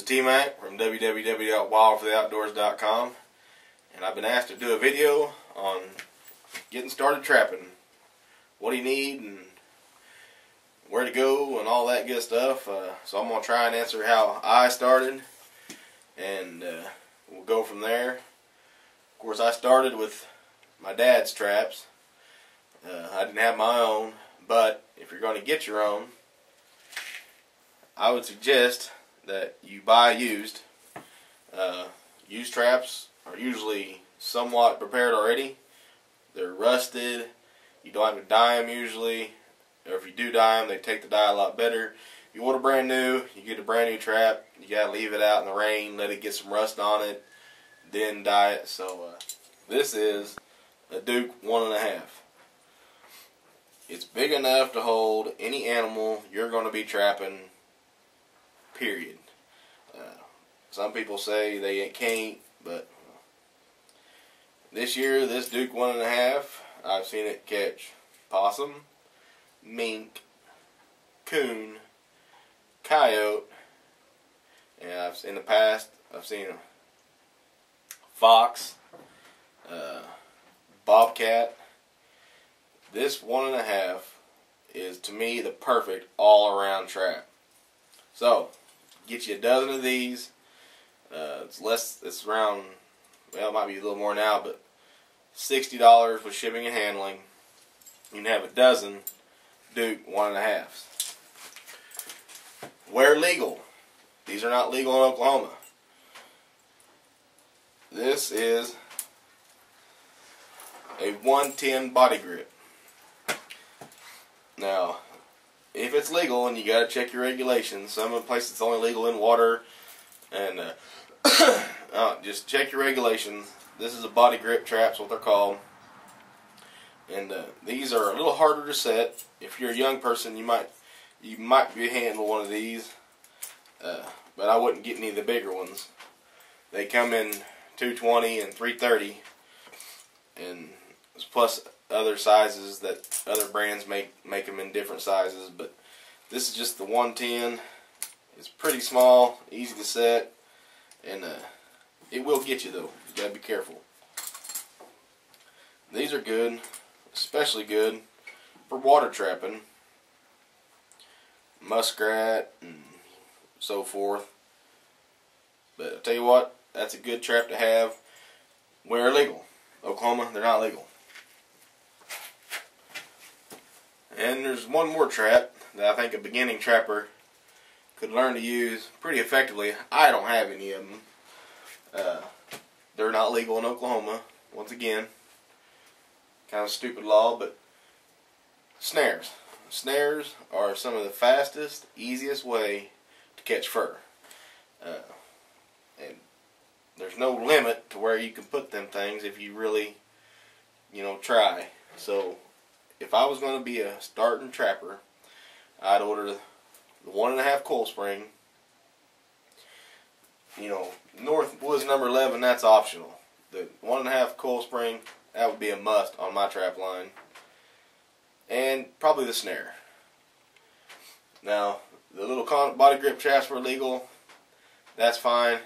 T-Mac from www.wildfortheoutdoors.com, and I've been asked to do a video on getting started trapping. What do you need and where to go and all that good stuff. So I'm going to try and answer how I started, and we'll go from there. Of course, I started with my dad's traps. I didn't have my own, but if you're going to get your own, I would suggest that you buy used. Used traps are usually somewhat prepared already. They're rusted. You don't have to dye them usually. Or if you do dye them, they take the dye a lot better. If you want a brand new, you get a brand new trap. You got to leave it out in the rain, let it get some rust on it, then dye it. So this is a Duke 1.5. It's big enough to hold any animal you're going to be trapping, period. Some people say they can't, but this year, this Duke 1.5, I've seen it catch possum, mink, coon, coyote, and in the past I've seen a fox, bobcat. This 1.5 is, to me, the perfect all-around trap. So, get you a dozen of these. It's around, well, it might be a little more now, but $60 with shipping and handling. You can have a dozen Duke 1.5s. Where legal? These are not legal in Oklahoma. This is a 110 body grip. Now, if it's legal, and you got to check your regulations, some of the places it's only legal in water, and just check your regulations. This is a body grip trap, is what they're called. And these are a little harder to set. If you're a young person, you might be handling one of these, but I wouldn't get any of the bigger ones. They come in 220 and 330, and plus other sizes that other brands make them in different sizes. But this is just the 110. It's pretty small, easy to set, and it will get you though. You gotta be careful. These are good, especially good for water trapping, muskrat and so forth. But I'll tell you what, that's a good trap to have where legal. Oklahoma, they're not legal. And there's one more trap that I think a beginning trapper could learn to use pretty effectively. I don't have any of them. They're not legal in Oklahoma, once again. Kind of stupid law, but snares. Snares are some of the fastest, easiest way to catch fur. And there's no limit to where you can put them things if you really, try. So, if I was going to be a starting trapper, I'd order the 1.5 coil spring. North Woods number 11, that's optional. The 1.5 coil spring, that would be a must on my trap line. And probably the snare. Now, the little body grip traps were legal. That's fine.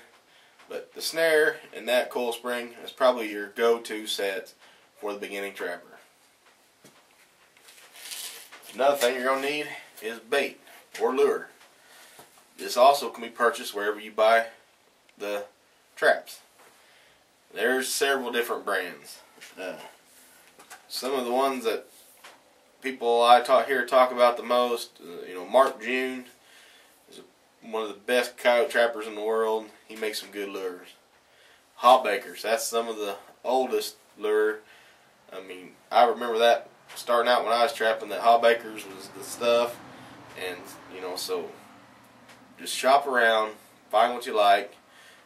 But the snare and that coil spring is probably your go-to set for the beginning trapper. Another thing you're going to need is bait or lure. This also can be purchased wherever you buy the traps. There's several different brands. Some of the ones that people I hear talk about the most, Mark June is one of the best coyote trappers in the world. He makes some good lures. Hawbakers, that's some of the oldest lure. I mean, I remember that starting out when I was trapping, that Hawbakers was the stuff. And, so just shop around, find what you like.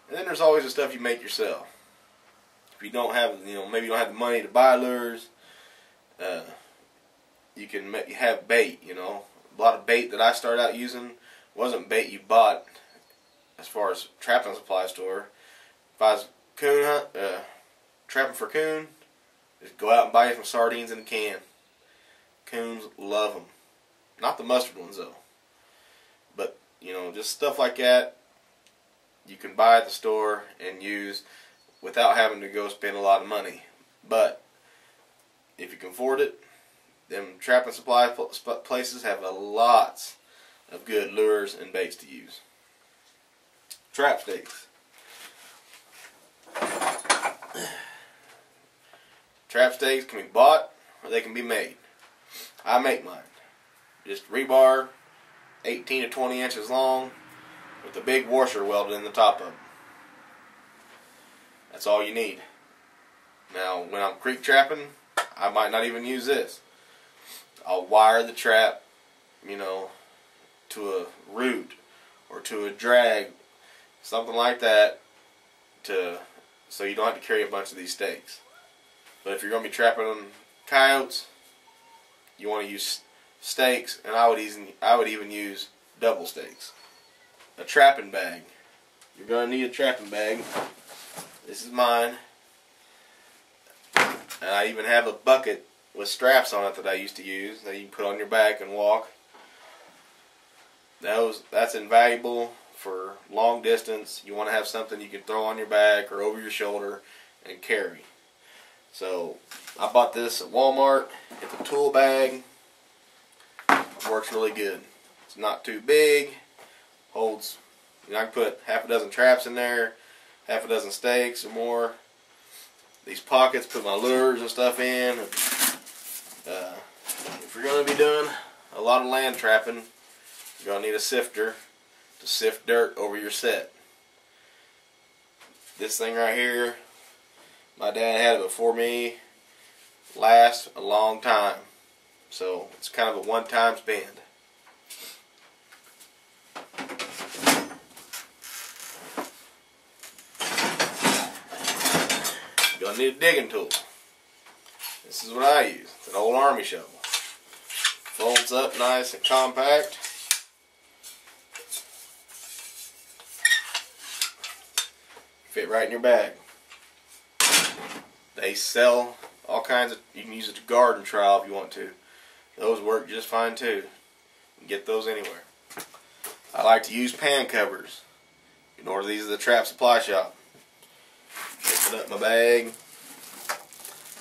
And then there's always the stuff you make yourself. If you don't have, maybe you don't have the money to buy lures, you can have bait, A lot of bait that I started out using wasn't bait you bought as far as trapping supply store. If I was trapping for coon, just go out and buy some sardines in a can. Coons love them. Not the mustard ones though. But, just stuff like that. you can buy at the store and use without having to go spend a lot of money. But if you can afford it, them trap and supply places have lots of good lures and baits to use. Trap stakes. Trap stakes can be bought or they can be made. I make mine. Just rebar, 18 to 20 inches long, with a big washer welded in the top of them. That's all you need. Now, when I'm creek trapping, I might not even use this. I'll wire the trap, to a root or to a drag, something like that, so you don't have to carry a bunch of these stakes. But if you're going to be trapping on coyotes, you want to use stakes, and I would even use double stakes. A trapping bag. You're going to need a trapping bag. This is mine. And I even have a bucket with straps on it that I used to use that you can put on your back and walk. That's invaluable for long distance. You want to have something you can throw on your back or over your shoulder and carry. So I bought this at Walmart. It's a tool bag. Works really good. It's not too big. Holds, I can put half a dozen traps in there, half a dozen stakes or more. These pockets put my lures and stuff in. If you're going to be doing a lot of land trapping, you're going to need a sifter to sift dirt over your set. This thing right here, my dad had it before me, lasts a long time. So it's kind of a one-time spend. You're going to need a digging tool. This is what I use. It's an old army shovel. Folds up nice and compact. Fit right in your bag. They sell all kinds of, you can use it to garden trowel if you want to. Those work just fine too. You can get those anywhere. I like to use pan covers. You can order these at the Trap Supply Shop. Open up my bag.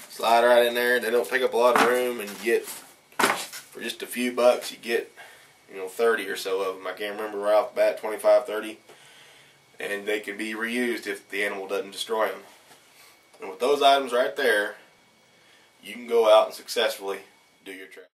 Slide right in there. They don't take up a lot of room, and you get, for just a few bucks, you get 30 or so of them. I can't remember right off the bat, 25, 30. And they can be reused if the animal doesn't destroy them. And with those items right there, you can go out and successfully do your trap.